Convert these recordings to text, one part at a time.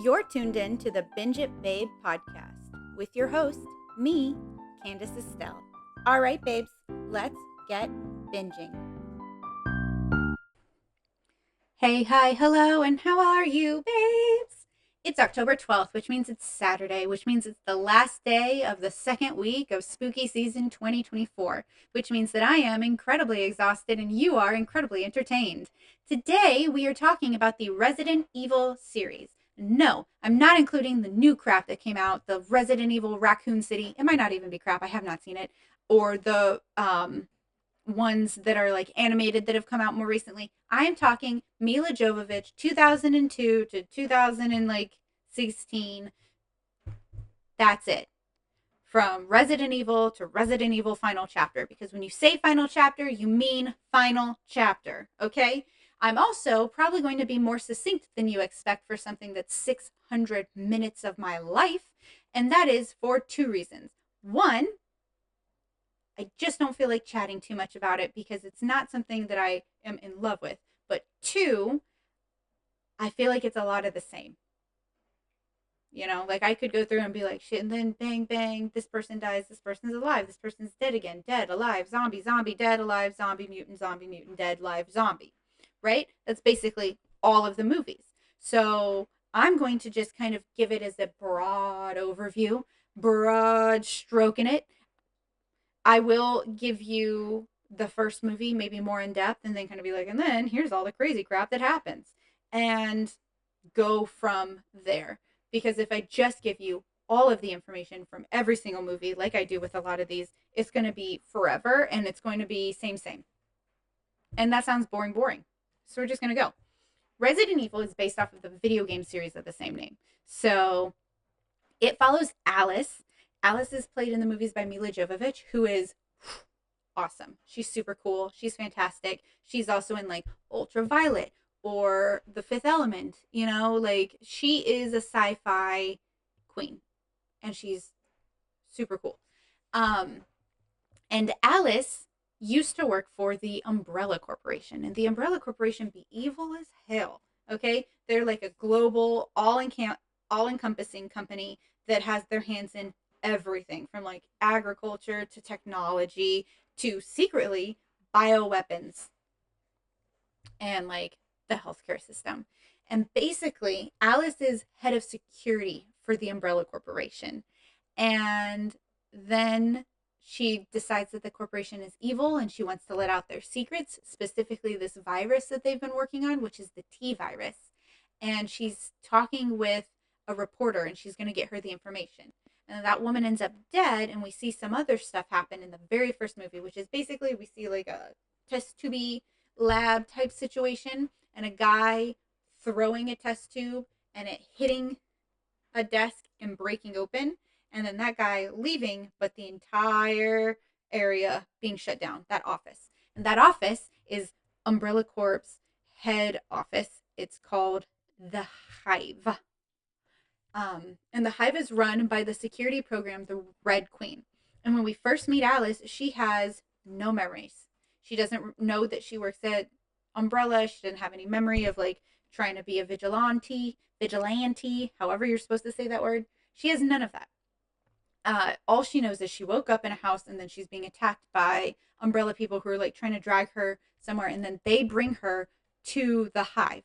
You're tuned in to the Binge It Babe podcast with your host, me, Candace Estelle. All right, babes, let's get binging. Hey, hi, hello, and how are you, babes? It's October 12th, which means it's Saturday, which means it's the last day of the second week of spooky season 2024, which means that I am incredibly exhausted and you are incredibly entertained. Today, we are talking about the Resident Evil series. No, I'm not including the new crap that came out, the Resident Evil Raccoon City. It might not even be crap, I have not seen it. Or the ones that are like animated that have come out more recently. I am talking Mila Jovovich 2002 to 2016. That's it. From Resident Evil to Resident Evil Final Chapter, because when you say Final Chapter, you mean Final Chapter, okay? I'm also probably going to be more succinct than you expect for something that's 600 minutes of my life, and that is for two reasons. One, I just don't feel like chatting too much about it because it's not something that I am in love with. But two, I feel like it's a lot of the same. You know, like I could go through and be like, shit, and then bang, bang, this person dies, this person's alive, this person's dead again, dead, alive, zombie, zombie, dead, alive, zombie, mutant, dead, live, zombie. Right? That's basically all of the movies. So I'm going to just kind of give it as a broad overview, broad stroke in it. I will give you the first movie, maybe more in depth, and then kind of be like, and then here's all the crazy crap that happens, and go from there. Because if I just give you all of the information from every single movie, like I do with a lot of these, it's going to be forever and it's going to be same. And that sounds boring. So we're just going to go. Resident Evil is based off of the video game series of the same name. So it follows Alice. Alice is played in the movies by Mila Jovovich, who is awesome. She's super cool. She's fantastic. She's also in like Ultraviolet or The Fifth Element. You know, like she is a sci-fi queen, and she's super cool. And Alice used to work for the Umbrella Corporation, and the Umbrella Corporation be evil as hell. Okay, they're like a global, all-encompassing company that has their hands in everything from like agriculture to technology to secretly bioweapons and like the healthcare system. And basically, Alice is head of security for the Umbrella Corporation. And then she decides that the corporation is evil and she wants to let out their secrets, specifically this virus that they've been working on, which is the T virus. And she's talking with a reporter and she's going to get her the information. And that woman ends up dead, and we see some other stuff happen in the very first movie, which is basically we see like a test tube lab type situation and a guy throwing a test tube and it hitting a desk and breaking open, and then that guy leaving, but the entire area being shut down, that office. And that office is Umbrella Corp's head office. It's called the Hive. And the Hive is run by the security program, the Red Queen. And when we first meet Alice, she has no memories. She doesn't know that she works at Umbrella. She doesn't have any memory of like trying to be a vigilante, however you're supposed to say that word. She has none of that. All she knows is she woke up in a house and then she's being attacked by Umbrella people who are like trying to drag her somewhere. And then they bring her to the Hive.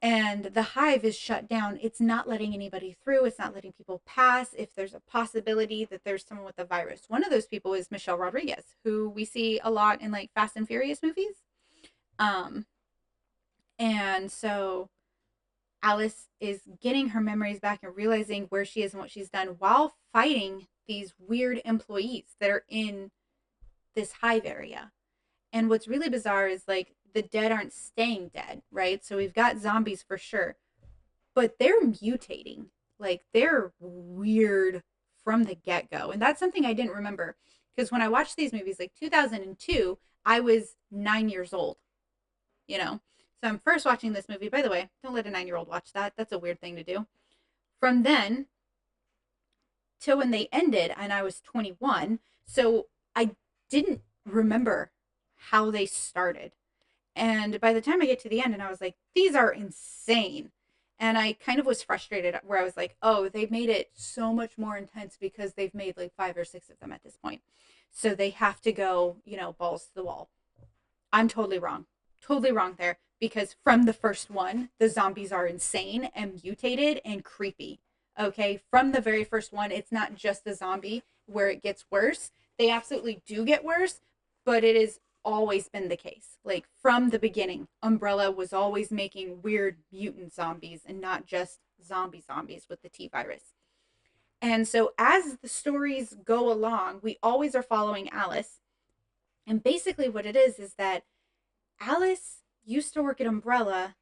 And the Hive is shut down. It's not letting anybody through. It's not letting people pass if there's a possibility that there's someone with the virus. One of those people is Michelle Rodriguez, who we see a lot in like Fast and Furious movies. And so Alice is getting her memories back and realizing where she is and what she's done while fighting these weird employees that are in this Hive area. And what's really bizarre is like the dead aren't staying dead, right? So we've got zombies for sure, but they're mutating. Like they're weird from the get-go. And that's something I didn't remember because when I watched these movies, like 2002, I was 9 years old, you know? So I'm first watching this movie. By the way, don't let a 9-year-old watch that. That's a weird thing to do. From then till when they ended and I was 21. So I didn't remember how they started. And by the time I get to the end and I was like, these are insane. And I kind of was frustrated where I was like, oh, they've made it so much more intense because they've made like 5 or 6 of them at this point. So they have to go, balls to the wall. I'm totally wrong. Totally wrong there because from the first one, the zombies are insane and mutated and creepy. Okay. From the very first one, it's not just the zombie where it gets worse. They absolutely do get worse, but it has always been the case. Like from the beginning, Umbrella was always making weird mutant zombies and not just zombies with the T virus. And so as the stories go along, we always are following Alice. And basically what it is that Alice used to work at Umbrella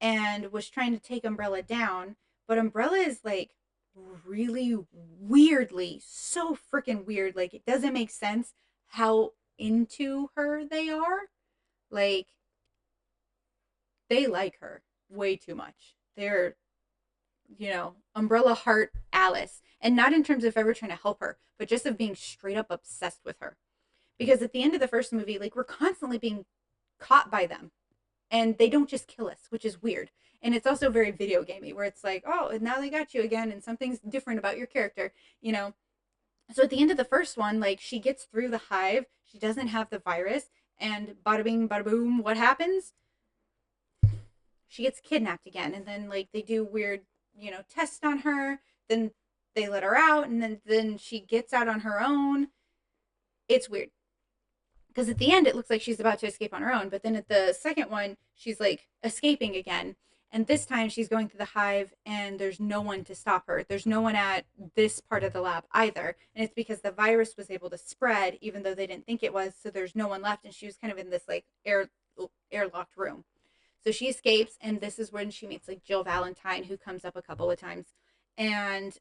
and was trying to take Umbrella down, but Umbrella is like really weirdly so freaking weird. Like it doesn't make sense how into her they are. Like they like her way too much. They're, Umbrella Heart Alice. And not in terms of ever trying to help her, but just of being straight up obsessed with her. Because at the end of the first movie, like we're constantly being caught by them. And they don't just kill us, which is weird. And it's also very video gamey, where it's like, oh, and now they got you again, and something's different about your character, you know. So at the end of the first one, like she gets through the hive, she doesn't have the virus, and bada bing, bada boom, what happens? She gets kidnapped again, and then like they do weird, tests on her. Then they let her out, and then she gets out on her own. It's weird because at the end it looks like she's about to escape on her own, but then at the second one she's like escaping again, and this time she's going through the hive and there's no one to stop her. There's no one at this part of the lab either, and it's because the virus was able to spread even though they didn't think it was, so there's no one left, and she was kind of in this like airlocked room. So she escapes, and this is when she meets like Jill Valentine, who comes up a couple of times, and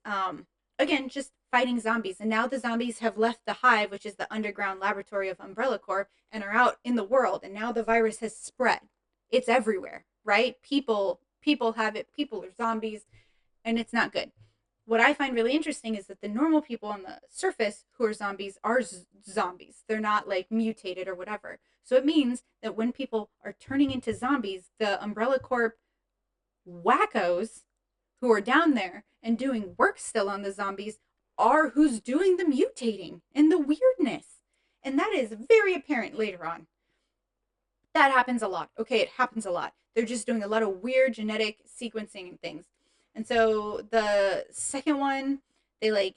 again, just fighting zombies. And now the zombies have left the hive, which is the underground laboratory of Umbrella Corp, and are out in the world. And now the virus has spread. It's everywhere, right? People have it. People are zombies, and it's not good. What I find really interesting is that the normal people on the surface who are zombies are zombies. They're not like mutated or whatever. So it means that when people are turning into zombies, the Umbrella Corp wackos who are down there and doing work still on the zombies are who's doing the mutating and the weirdness. And that is very apparent later on. That happens a lot. Okay, it happens a lot. They're just doing a lot of weird genetic sequencing and things. And so the second one, they like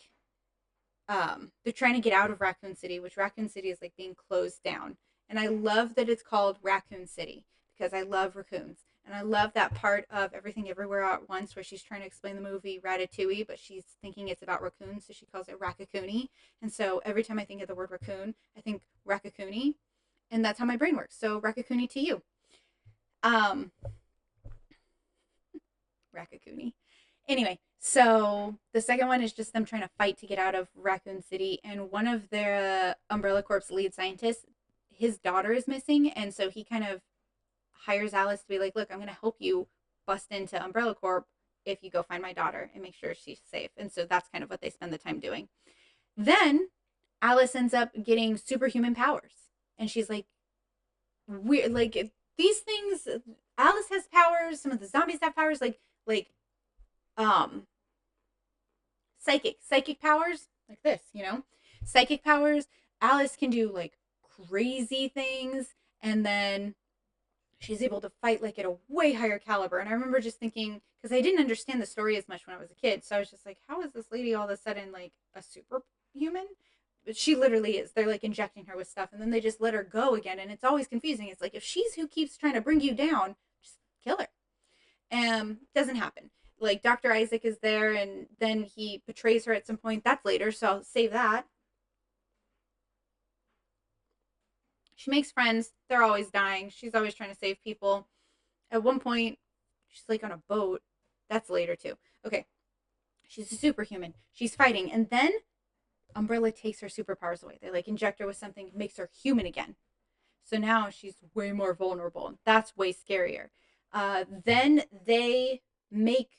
they're trying to get out of Raccoon City, which Raccoon City is like being closed down. And I love that it's called Raccoon City because I love raccoons. And I love that part of Everything Everywhere at Once where she's trying to explain the movie Ratatouille, but she's thinking it's about raccoons, so she calls it Raccoony. And so every time I think of the word raccoon, I think Raccoony, and that's how my brain works. So Raccoony to you. Raccoony. Anyway, so the second one is just them trying to fight to get out of Raccoon City, and one of the Umbrella Corp's lead scientists, his daughter is missing, and so he kind of hires Alice to be like, look, I'm going to help you bust into Umbrella Corp if you go find my daughter and make sure she's safe. And so that's kind of what they spend the time doing. Then Alice ends up getting superhuman powers. And she's like, weird, like these things, Alice has powers, some of the zombies have powers, like psychic powers, like this, psychic powers. Alice can do like crazy things, and then she's able to fight like at a way higher caliber. And I remember just thinking, because I didn't understand the story as much when I was a kid, so I was just like, how is this lady all of a sudden like a superhuman? But she literally is. They're like injecting her with stuff, and then they just let her go again, and it's always confusing. It's like, if she's who keeps trying to bring you down, just kill her. Doesn't happen. Like Dr. Isaac is there, and then he betrays her at some point. That's later, so I'll save that. She makes friends. They're always dying. She's always trying to save people. At one point, she's like on a boat. That's later too. Okay. She's a superhuman. She's fighting. And then Umbrella takes her superpowers away. They like inject her with something, makes her human again. So now she's way more vulnerable. That's way scarier. Then they make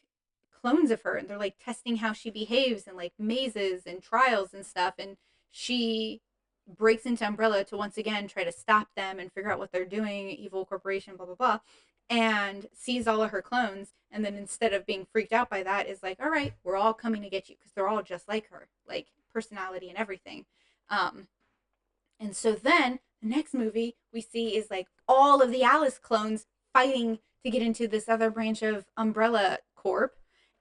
clones of her, and they're like testing how she behaves in like mazes and trials and stuff. And she breaks into Umbrella to once again try to stop them and figure out what they're doing, evil corporation, blah, blah, blah. and sees all of her clones, and then instead of being freaked out by that is like, all right, we're all coming to get you, because they're all just like her, like personality and everything. um and so then the next movie we see is like all of the Alice clones fighting to get into this other branch of Umbrella Corp.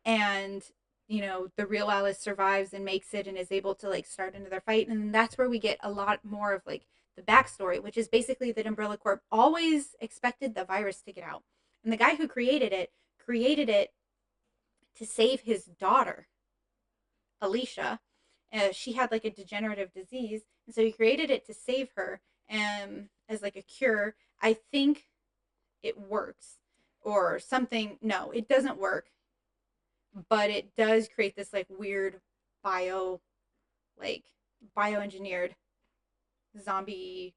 And the real Alice survives and makes it and is able to like start another fight. And that's where we get a lot more of like the backstory, which is basically that Umbrella Corp always expected the virus to get out. And the guy who created it to save his daughter, Alicia. She had like a degenerative disease, and so he created it to save her, as like a cure. I think it works, or something. No, it doesn't work, but it does create this like weird bio, like bioengineered zombie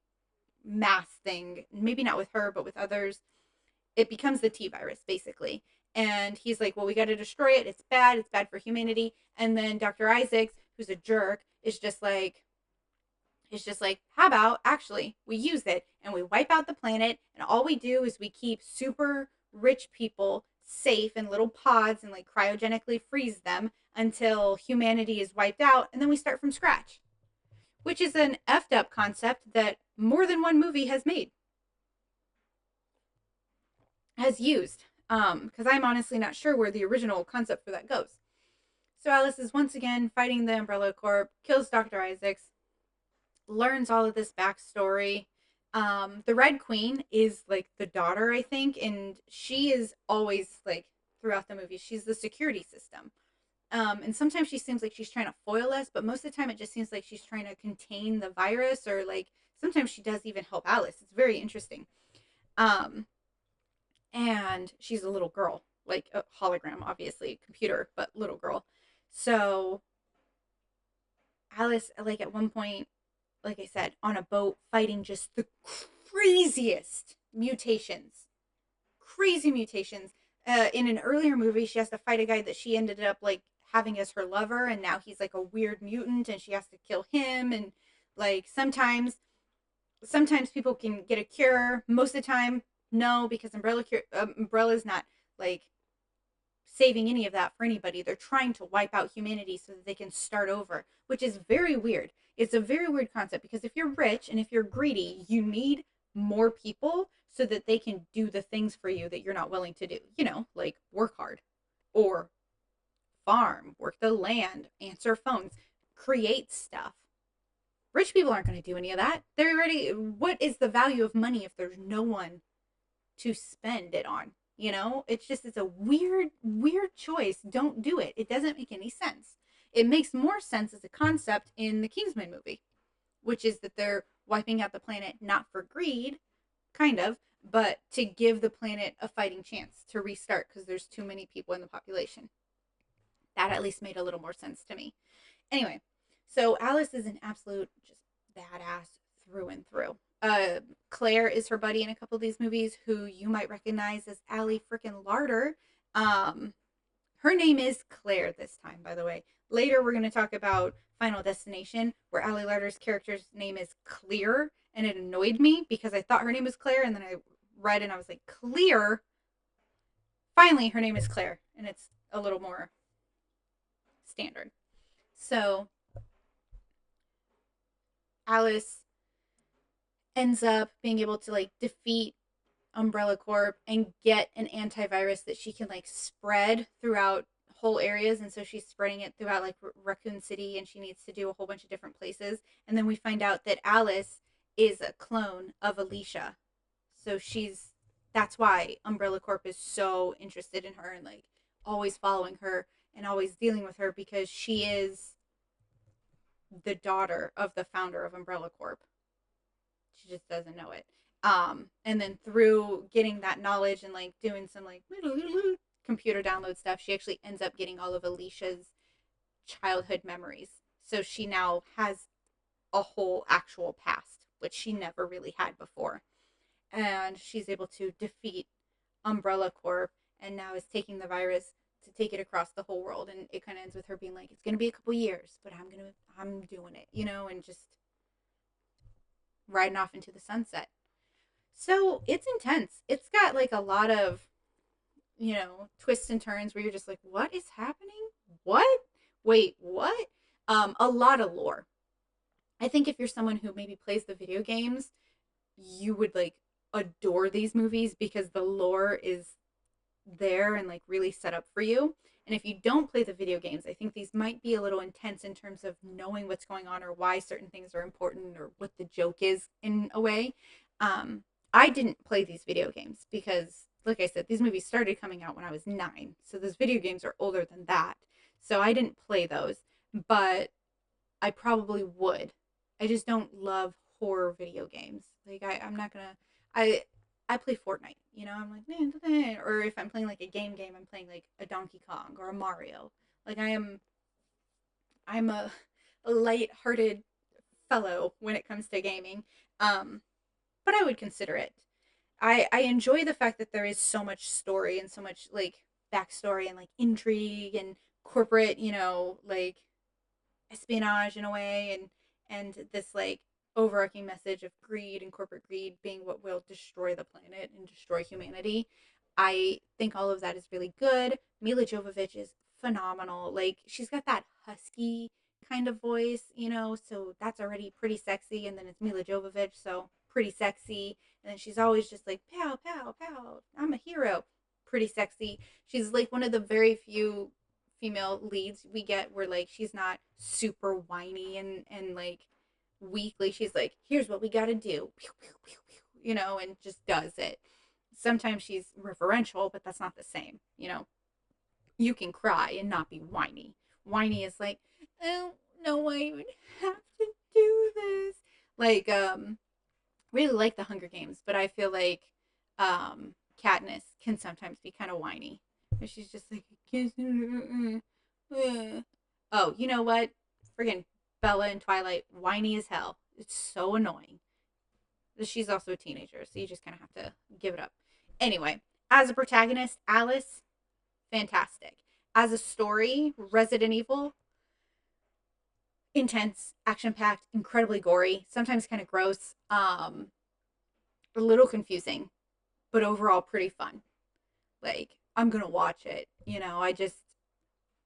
mass thing. Maybe not with her, but with others. It becomes the T virus basically. And he's like, well, we got to destroy it. It's bad. It's bad for humanity. And then Dr. Isaacs, who's a jerk, is just like, how about actually we use it and we wipe out the planet, and all we do is we keep super rich people safe in little pods and like cryogenically freeze them until humanity is wiped out, and then we start from scratch, which is an effed up concept that more than one movie has used. Because I'm honestly not sure where the original concept for that goes. So Alice is once again fighting the Umbrella Corp, kills Dr. Isaacs, learns all of this backstory. The Red Queen is like the daughter, I think, and she is always like throughout the movie, she's the security system. And sometimes she seems like she's trying to foil us, but most of the time it just seems like she's trying to contain the virus, or like sometimes she does even help Alice. It's very interesting. Um, and she's a little girl, like a hologram, obviously, computer, but little girl. So Alice, like at one point, like I said, on a boat fighting just the craziest mutations, crazy mutations. In an earlier movie, she has to fight a guy that she ended up like having as her lover, and now he's like a weird mutant, and she has to kill him. And like sometimes people can get a cure. Most of the time, no, because Umbrella's not like saving any of that for anybody. They're trying to wipe out humanity so that they can start over, which is very weird. It's a very weird concept, because if you're rich and if you're greedy, you need more people so that they can do the things for you that you're not willing to do. Like work hard, or farm, work the land, answer phones, create stuff. Rich people aren't going to do any of that. They're already, what is the value of money if there's no one to spend it on? It's a weird choice. Don't do it. It doesn't make any sense. It makes more sense as a concept in the Kingsman movie, which is that they're wiping out the planet not for greed, kind of, but to give the planet a fighting chance to restart because there's too many people in the population. That at least made a little more sense to me. Anyway, so Alice is an absolute just badass through and through. Claire is her buddy in a couple of these movies, who you might recognize as Allie frickin' Larder. Um, Her name is Claire this time, by the way. Later, we're going to talk about Final Destination, where Allie Larder's character's name is Clear, and it annoyed me because I thought her name was Claire, and then I read and I was like, Clear? Finally, her name is Claire, and it's a little more standard. So, Alice ends up being able to like defeat Umbrella Corp and get an antivirus that she can like spread throughout whole areas. And so she's spreading it throughout like Raccoon City, and she needs to do a whole bunch of different places. And then we find out that Alice is a clone of Alicia. So that's why Umbrella Corp is so interested in her and like always following her and always dealing with her, because she is the daughter of the founder of Umbrella Corp. She just doesn't know it. And then through getting that knowledge and like doing some like computer download stuff, she actually ends up getting all of Alicia's childhood memories. So she now has a whole actual past, which she never really had before. And she's able to defeat Umbrella Corp, and now is taking the virus to take it across the whole world. And it kind of ends with her being like, it's going to be a couple years, but I'm doing it, and just riding off into the sunset. So it's intense. It's got like a lot of, twists and turns where you're just like, what is happening? What? Wait, what? A lot of lore. I think if you're someone who maybe plays the video games, you would like adore these movies because the lore is there and like really set up for you. And if you don't play the video games, I think these might be a little intense in terms of knowing what's going on or why certain things are important or what the joke is in a way. Um, I didn't play these video games because, like I said, these movies started coming out when I was 9. So those video games are older than that. So I didn't play those, but I probably would. I just don't love horror video games. Like I'm not gonna. I I play Fortnite. I'm like, or if I'm playing like a game, I'm playing like a Donkey Kong or a Mario. Like I'm a light-hearted fellow when it comes to gaming. Um, but I would consider it. I enjoy the fact that there is so much story and so much like backstory and like intrigue and corporate, like espionage in a way, and this like overarching message of greed and corporate greed being what will destroy the planet and destroy humanity. I think all of that is really good. Mila Jovovich is phenomenal. Like she's got that husky kind of voice, so that's already pretty sexy, and then it's Mila Jovovich, so pretty sexy. And then she's always just like pow pow pow, I'm a hero, pretty sexy. She's like one of the very few female leads we get where like she's not super whiny and like weak. Like she's like, here's what we got to do, and just does it. Sometimes she's referential, but that's not the same. You can cry and not be whiny. Whiny is like, oh no, I would have to do this. Like really like the Hunger Games, but I feel like Katniss can sometimes be kind of whiny. And she's just like, oh, you know what? Friggin' Bella in Twilight, whiny as hell. It's so annoying. She's also a teenager, so you just kind of have to give it up. Anyway, as a protagonist, Alice, fantastic. As a story, Resident Evil, intense, action packed, incredibly gory, sometimes kind of gross, a little confusing, but overall pretty fun. Like, I'm gonna watch it.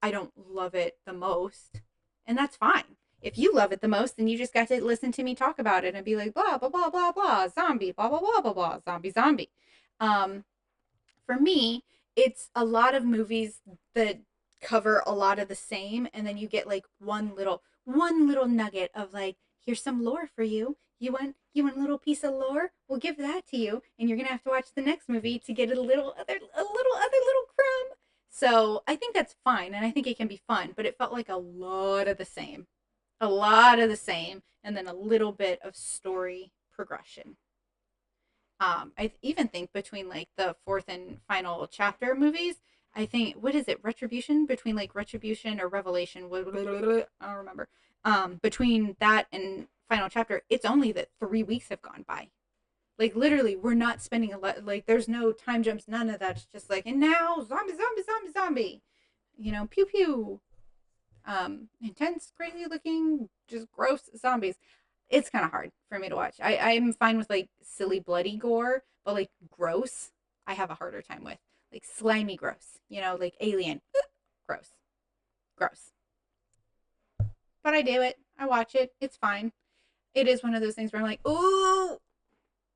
I don't love it the most, and that's fine. If you love it the most, then you just got to listen to me talk about it and be like, blah blah blah blah blah, zombie, blah blah blah blah blah, zombie zombie. Um, for me, it's a lot of movies that cover a lot of the same, and then you get like one little nugget of like, here's some lore for you. You want a little piece of lore? We'll give that to you, and you're gonna have to watch the next movie to get a little crumb. So I think that's fine, and I think it can be fun, but it felt like a lot of the same, and then a little bit of story progression. I even think between like the fourth and final chapter movies, I think, what is it, retribution, between like retribution or revelation, I don't remember. Between that and final chapter, it's only that 3 weeks have gone by. Like literally, we're not spending a lot. Like there's no time jumps, none of that. It's just like, and now zombie, zombie, zombie, zombie. Pew pew. Intense, crazy looking, just gross zombies. It's kind of hard for me to watch. I'm fine with like silly, bloody gore, but like gross, I have a harder time with. Like slimy, gross. Like Alien, gross, gross. But I do it. I watch it. It's fine. It is one of those things where I'm like, ooh,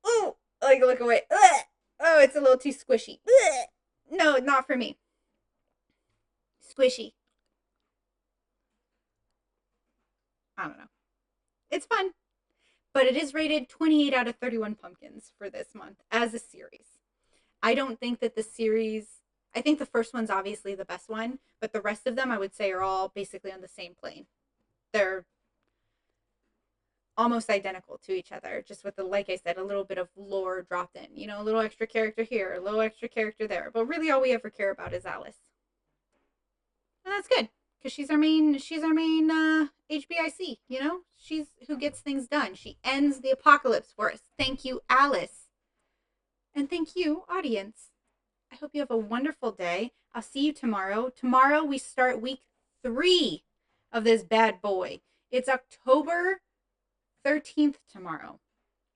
ooh, like look away. Ugh. Oh, it's a little too squishy. Ugh. No, not for me. Squishy. I don't know. It's fun, but it is rated 28 out of 31 pumpkins for this month as a series. I don't think that the series, I think the first one's obviously the best one, but the rest of them I would say are all basically on the same plane. They're almost identical to each other, just with like I said, a little bit of lore dropped in. A little extra character here, a little extra character there. But really all we ever care about is Alice. And that's good. Because she's our main HBIC, She's who gets things done. She ends the apocalypse for us. Thank you, Alice. And thank you, audience. I hope you have a wonderful day. I'll see you tomorrow. Tomorrow we start week 3 of this bad boy. It's October 13th tomorrow.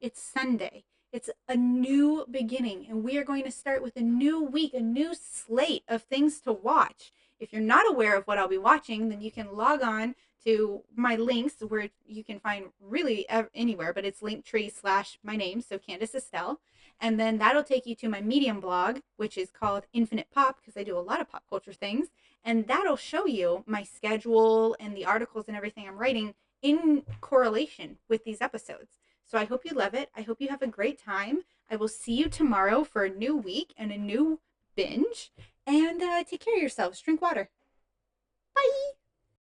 It's Sunday. It's a new beginning, and we are going to start with a new week, a new slate of things to watch. If you're not aware of what I'll be watching, then you can log on to my links where you can find really anywhere, but it's linktree/my name, so Candace Estelle. And then that'll take you to my Medium blog, which is called Infinite Pop, because I do a lot of pop culture things. And that'll show you my schedule and the articles and everything I'm writing in correlation with these episodes. So I hope you love it. I hope you have a great time. I will see you tomorrow for a new week and a new binge. And take care of yourselves. Drink water. Bye.